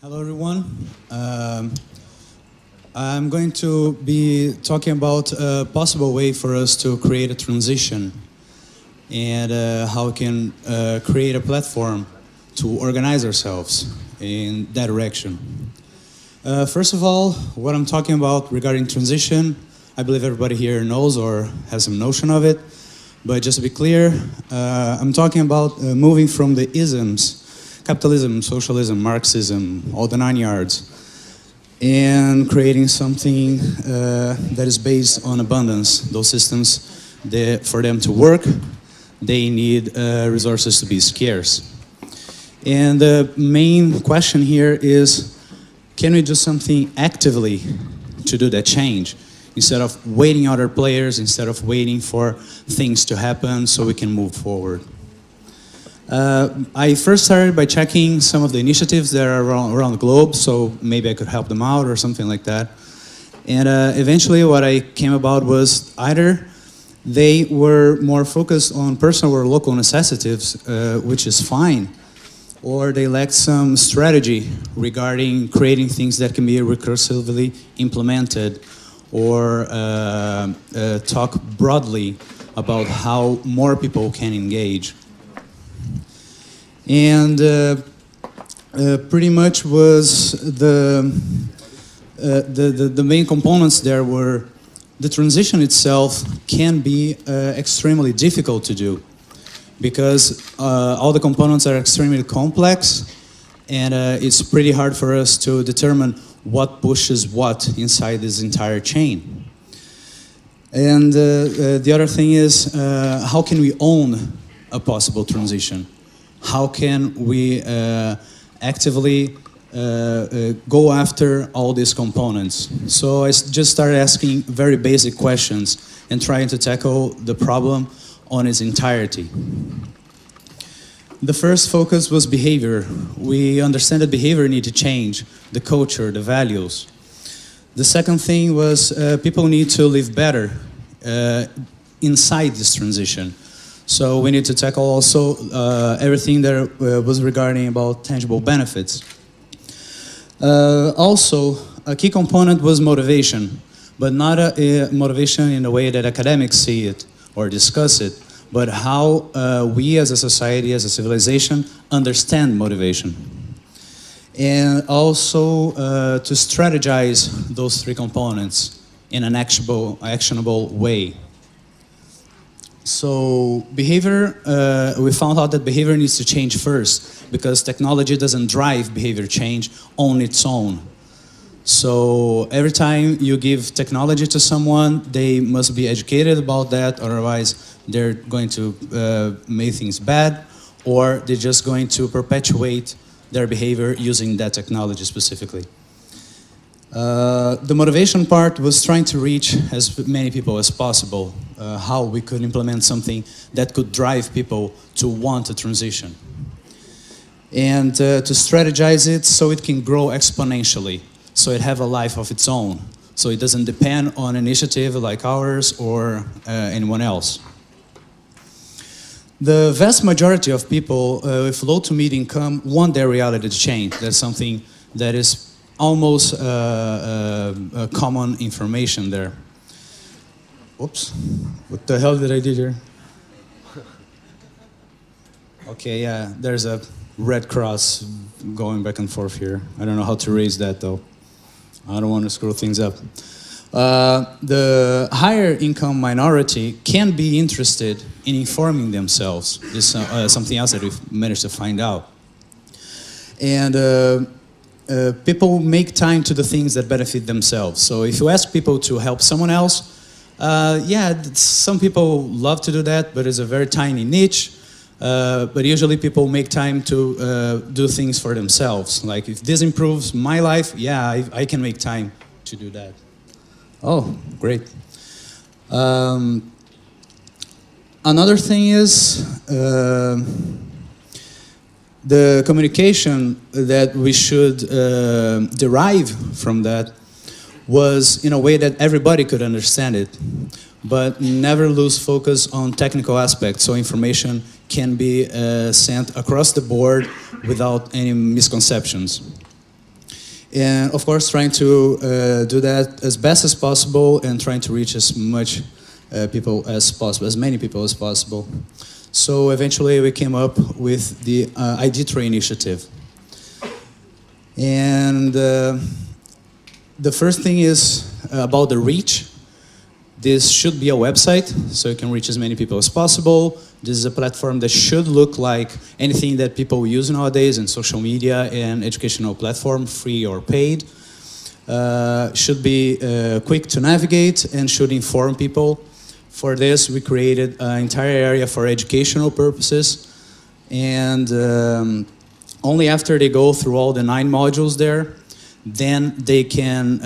Hello, everyone. I'm going to be talking about a possible way for us to create a transition and how we can create a platform to organize ourselves in that direction. First of all, what I'm talking about regarding transition, I believe everybody here knows or has some notion of it. But just to be clear, I'm talking about moving from the isms, capitalism, socialism, Marxism, all the 9 yards, and creating something that is based on abundance. Those systems, for them to work, they need resources to be scarce. And the main question here is, can we do something actively to do that change? Instead of waiting other players, instead of waiting for things to happen so we can move forward. I first started by checking some of the initiatives that are around the globe, so maybe I could help them out or something like that. And eventually what I came about was either they were more focused on personal or local necessities, which is fine, or they lacked some strategy regarding creating things that can be recursively implemented, or talk broadly about how more people can engage. And pretty much was the main components there were the transition itself can be extremely difficult to do because all the components are extremely complex, and it's pretty hard for us to determine what pushes what inside this entire chain. And the other thing is, how can we own a possible transition? How can we actively go after all these components? So I just started asking very basic questions and trying to tackle the problem on its entirety. The first focus was behavior. We understand that behavior needs to change, the culture, the values. The second thing was people need to live better inside this transition. So we need to tackle also everything that was regarding about tangible benefits. Also, a key component was motivation, but not a motivation in the way that academics see it or discuss it, but how we as a society, as a civilization, understand motivation. And also to strategize those three components in an actionable way. So behavior, we found out that behavior needs to change first because technology doesn't drive behavior change on its own. So every time you give technology to someone, they must be educated about that, otherwise they're going to make things bad, or they're just going to perpetuate their behavior using that technology specifically. The motivation part was trying to reach as many people as possible, how we could implement something that could drive people to want a transition. And to strategize it so it can grow exponentially, so it have a life of its own, so it doesn't depend on an initiative like ours or anyone else. The vast majority of people with low to mid income want their reality to change. That's something that is almost common information there. Oops, what the hell did I do here? Okay, yeah, there's a red cross going back and forth here. I don't know how to raise that though. I don't want to screw things up. The higher income minority can be interested in informing themselves. This is something else that we've managed to find out. And people make time to the things that benefit themselves. So if you ask people to help someone else, yeah, some people love to do that, but it's a very tiny niche. But usually people make time to do things for themselves. Like if this improves my life, yeah, I can make time to do that. Oh, great. Another thing is the communication that we should derive from that was in a way that everybody could understand it, but never lose focus on technical aspects, so information can be sent across the board without any misconceptions. And of course, trying to do that as best as possible and trying to reach as much people as possible, as many people as possible. So eventually we came up with the IDETRA Initiative. And the first thing is about the reach. This should be a website, so you can reach as many people as possible. This is a platform that should look like anything that people use nowadays in social media and educational platform, free or paid. Should be quick to navigate and should inform people. For this, we created an entire area for educational purposes. And only after they go through all the 9 modules there, then they can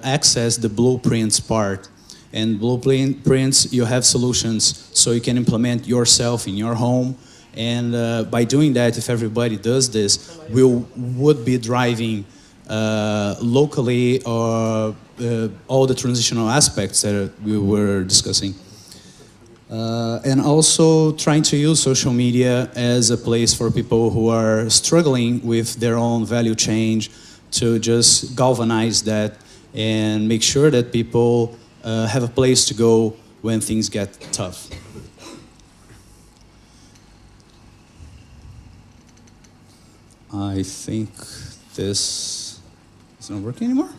access the blueprints part. And blueprints, you have solutions so you can implement yourself in your home. And by doing that, if everybody does this, we would be driving locally all the transitional aspects that we were discussing. And also trying to use social media as a place for people who are struggling with their own value change to just galvanize that and make sure that people have a place to go when things get tough. I think this is not working anymore.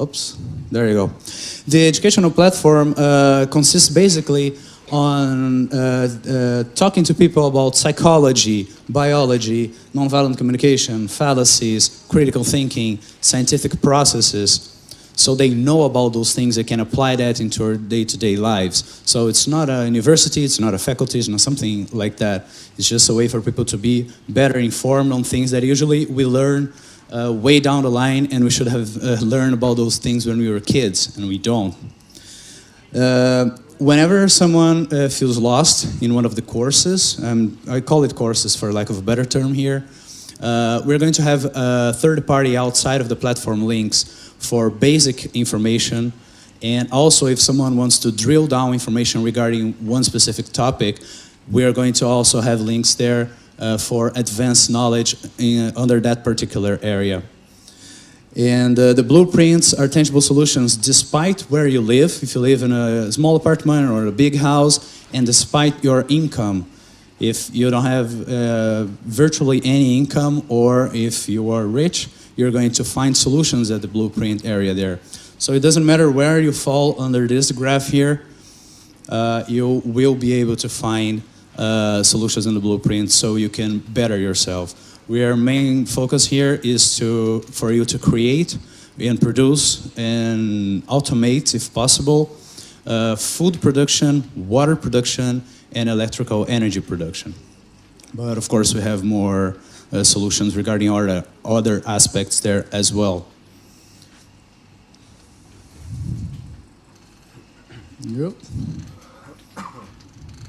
Oops, there you go. The educational platform consists basically on talking to people about psychology, biology, nonviolent communication, fallacies, critical thinking, scientific processes. So they know about those things, they can apply that into our day-to-day lives. So it's not a university, it's not a faculty, it's not something like that. It's just a way for people to be better informed on things that usually we learn way down the line, and we should have learned about those things when we were kids, and we don't. Whenever someone feels lost in one of the courses, I call it courses for lack of a better term here, we're going to have a third party outside of the platform links for basic information, and also if someone wants to drill down information regarding one specific topic, we are going to also have links there for advanced knowledge under that particular area. And the blueprints are tangible solutions despite where you live, if you live in a small apartment or a big house, and despite your income. If you don't have virtually any income, or if you are rich, you're going to find solutions at the blueprint area there. So it doesn't matter where you fall under this graph here, you will be able to find solutions in the blueprint so you can better yourself. Our main focus here is for you to create and produce and automate, if possible, food production, water production, and electrical energy production. But of course we have more solutions regarding other aspects there as well. Yep.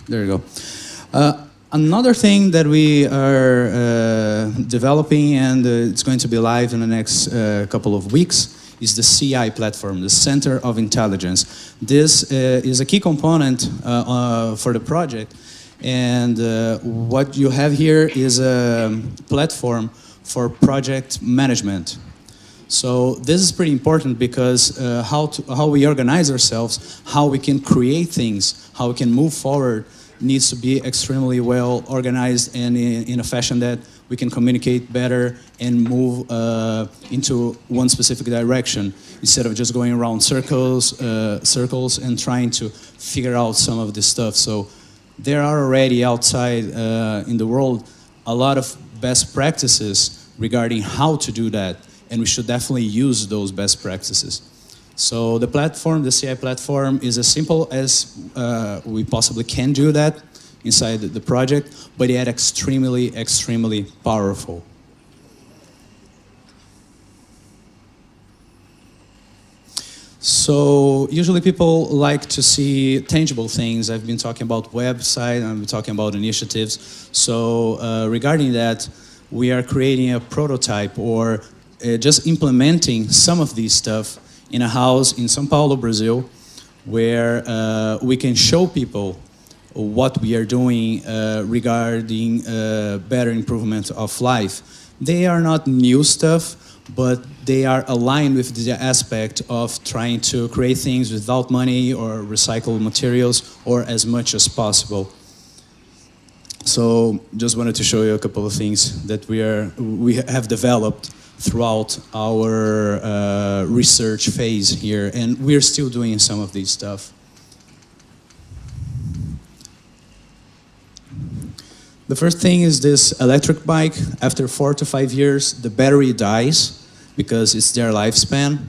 There you go. Another thing that we are developing, and it's going to be live in the next couple of weeks, is the CI platform, the Center of Intelligence. This is a key component for the project. And what you have here is a platform for project management. So this is pretty important because how we organize ourselves, how we can create things, how we can move forward needs to be extremely well organized and in a fashion that we can communicate better and move into one specific direction instead of just going around circles and trying to figure out some of this stuff. So there are already outside in the world a lot of best practices regarding how to do that, and we should definitely use those best practices. So the platform, the CI platform, is as simple as we possibly can do that inside the project, but yet extremely, extremely powerful. So usually people like to see tangible things. I've been talking about website, I've been talking about initiatives. So regarding that, we are creating a prototype or just implementing some of these stuff in a house in São Paulo, Brazil, where we can show people what we are doing regarding better improvement of life. They are not new stuff, but they are aligned with the aspect of trying to create things without money or recycled materials or as much as possible. So just wanted to show you a couple of things that we have developed throughout our research phase here, and we're still doing some of these stuff. The first thing is this electric bike. After 4 to 5 years, the battery dies because it's their lifespan.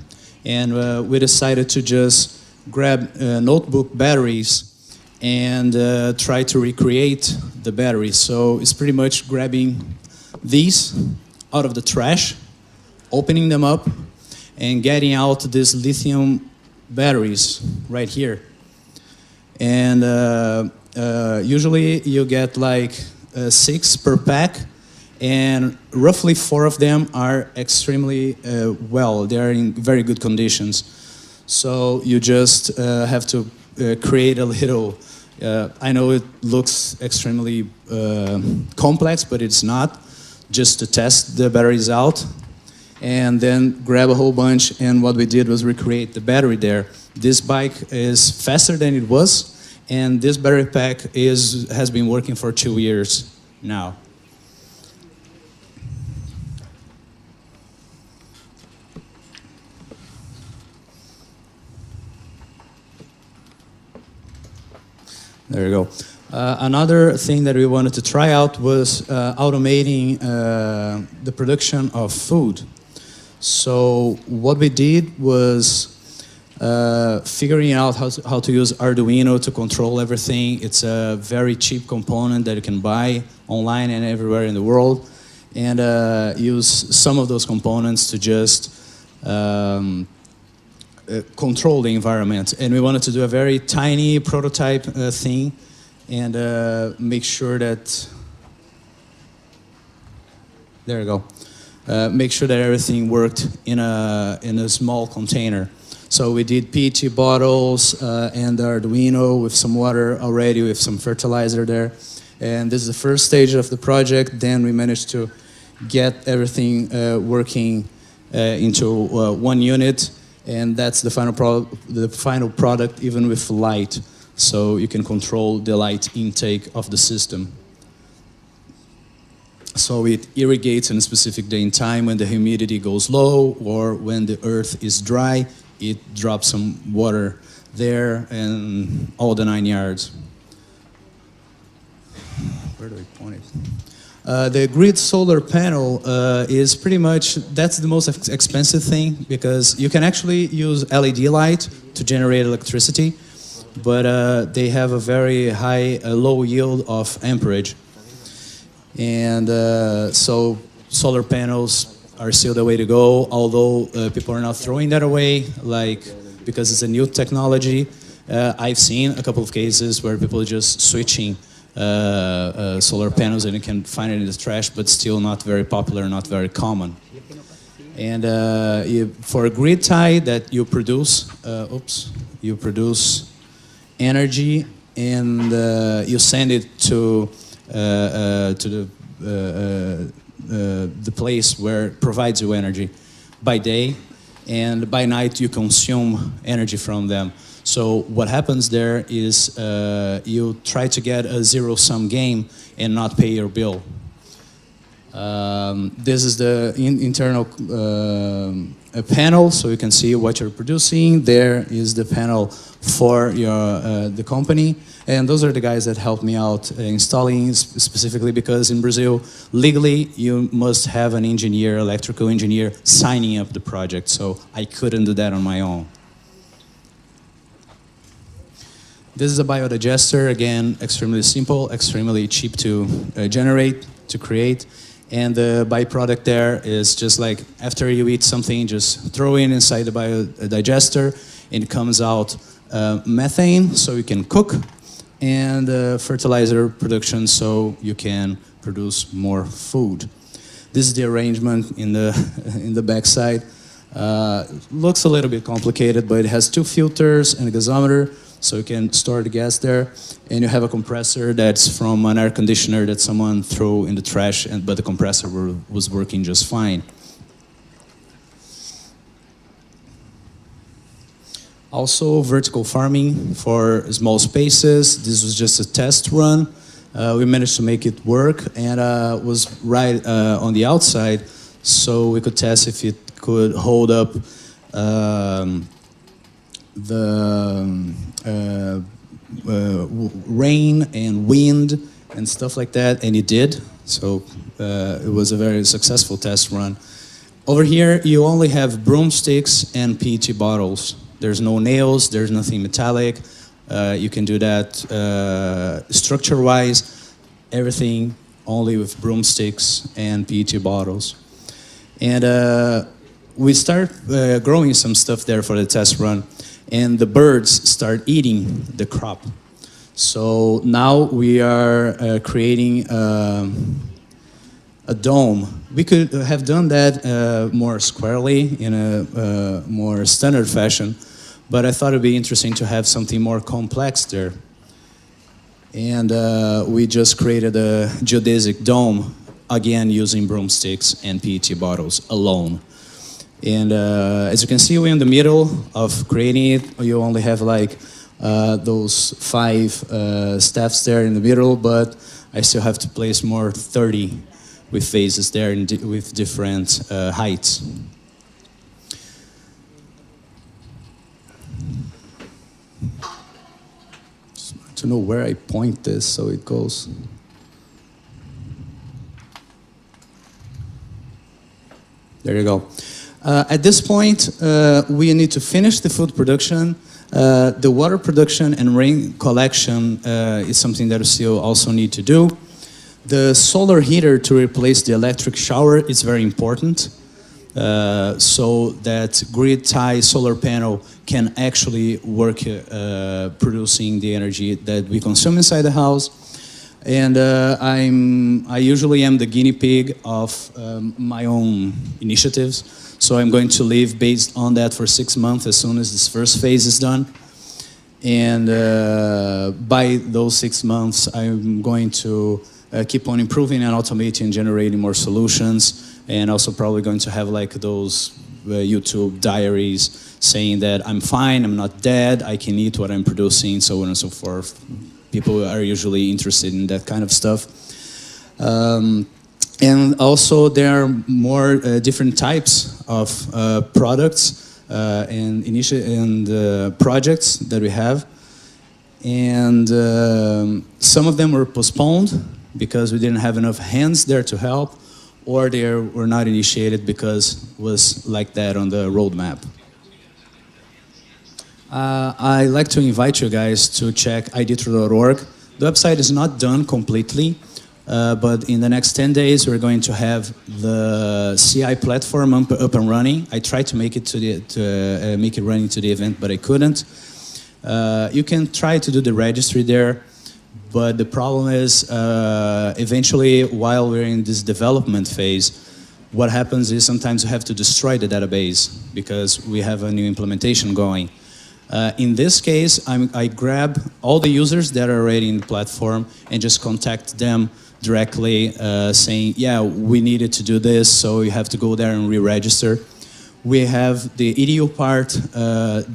And we decided to just grab notebook batteries and try to recreate the battery. So it's pretty much grabbing these out of the trash, opening them up, and getting out these lithium batteries right here. And usually you get like 6 per pack, and roughly 4 of them are extremely well. They are in very good conditions. So you just have to create a little, I know it looks extremely complex, but it's not, just to test the batteries out, and then grab a whole bunch, and what we did was recreate the battery there. This bike is faster than it was, and this battery pack has been working for 2 years now. There you go. Another thing that we wanted to try out was automating the production of food. So what we did was figuring out how to use Arduino to control everything. It's a very cheap component that you can buy online and everywhere in the world, and use some of those components to just control the environment. And we wanted to do a very tiny prototype thing, and make sure that, there you go, make sure that everything worked in a small container. So we did PET bottles and Arduino with some water already, with some fertilizer there. And this is the first stage of the project. Then we managed to get everything working into one unit, and that's the final product, even with light. So you can control the light intake of the system. So it irrigates on a specific day and time when the humidity goes low, or when the earth is dry, it drops some water there, and all the 9 yards. Where do I point it? The grid solar panel is pretty much, that's the most expensive thing, because you can actually use LED light to generate electricity, but they have a very high, low yield of amperage. And so solar panels are still the way to go, although people are not throwing that away, like, because it's a new technology. I've seen a couple of cases where people are just switching solar panels, and you can find it in the trash, but still not very popular, not very common. And for a grid tie that you produce, you produce energy, and you send it to the place where it provides you energy by day, and by night you consume energy from them. So what happens there is you try to get a zero-sum game and not pay your bill. This is the internal panel, so you can see what you're producing. There is the panel for your the company, and those are the guys that helped me out installing, specifically because in Brazil, legally, you must have an engineer, electrical engineer, signing up the project, so I couldn't do that on my own. This is a biodigester, again, extremely simple, extremely cheap to generate, to create. And the byproduct there is just like, after you eat something, just throw it inside the biodigester, and it comes out methane, so you can cook, and fertilizer production, so you can produce more food. This is the arrangement in the backside. Looks a little bit complicated, but it has 2 filters and a gasometer. So you can store the gas there, and you have a compressor that's from an air conditioner that someone threw in the trash, but the compressor was working just fine. Also, vertical farming for small spaces. This was just a test run. We managed to make it work, and was right on the outside, so we could test if it could hold up the rain and wind and stuff like that, and it did. So it was a very successful test run. Over here, you only have broomsticks and PET bottles. There's no nails, there's nothing metallic. You can do that structure-wise, everything only with broomsticks and PET bottles. And we start growing some stuff there for the test run, and the birds start eating the crop. So now we are creating a dome. We could have done that more squarely in a more standard fashion, but I thought it'd be interesting to have something more complex there. And we just created a Geodesic Dome, again using broomsticks and PET bottles alone. And as you can see, we're in the middle of creating it. You only have like those 5 steps there in the middle, but I still have to place more 30 with phases there with different heights. Just want to know where I point this so it goes. There you go. At this point, we need to finish the food production. The water production and rain collection is something that we still also need to do. The solar heater to replace the electric shower is very important, so that grid-tie solar panel can actually work producing the energy that we consume inside the house. And I usually am the guinea pig of my own initiatives, so I'm going to live based on that for 6 months as soon as this first phase is done. And by those 6 months, I'm going to keep on improving and automating and generating more solutions, and also probably going to have like those YouTube diaries saying that I'm fine, I'm not dead, I can eat what I'm producing, so on and so forth. People are usually interested in that kind of stuff. And also there are more different types of products and projects that we have. And some of them were postponed because we didn't have enough hands there to help, or they were not initiated because it was like that on the roadmap. I'd like to invite you guys to check IDETRA.org. The website is not done completely, but in the next 10 days we're going to have the CI platform up and running. I tried to make it make it running to the event, but I couldn't. You can try to do the registry there, but the problem is eventually, while we're in this development phase, what happens is sometimes you have to destroy the database because we have a new implementation going. In this case, I grab all the users that are already in the platform and just contact them directly saying, yeah, we needed to do this, so you have to go there and re-register. We have the EDU part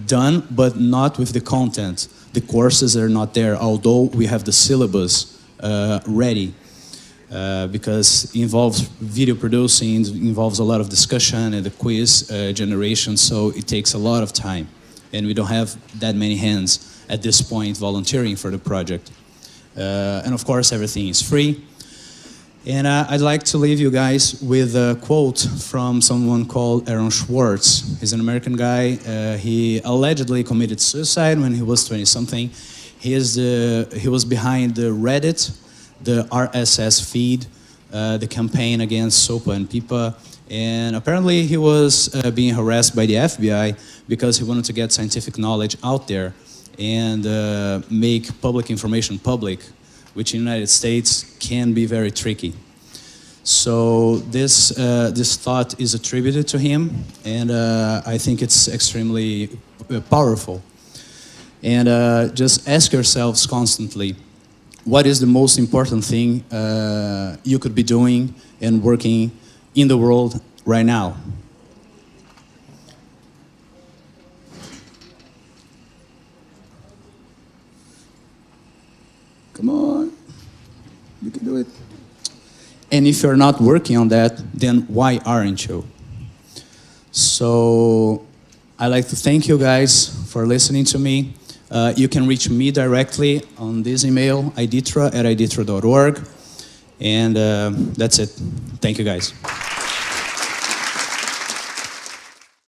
done, but not with the content. The courses are not there, although we have the syllabus ready. Because it involves video producing, it involves a lot of discussion and the quiz generation, so it takes a lot of time. And we don't have that many hands at this point volunteering for the project. And of course, everything is free. And I'd like to leave you guys with a quote from someone called Aaron Swartz. He's an American guy. He allegedly committed suicide when he was 20-something. He was behind the Reddit, the RSS feed, the campaign against SOPA and PIPA. And apparently he was being harassed by the FBI because he wanted to get scientific knowledge out there and make public information public, which in the United States can be very tricky. So this thought is attributed to him, and I think it's extremely powerful. And just ask yourselves constantly, what is the most important thing you could be doing and working in the world right now? Come on, you can do it. And if you're not working on that, then why aren't you? So I'd like to thank you guys for listening to me. You can reach me directly on this email, idetra@idetra.org. And that's it. Thank you guys.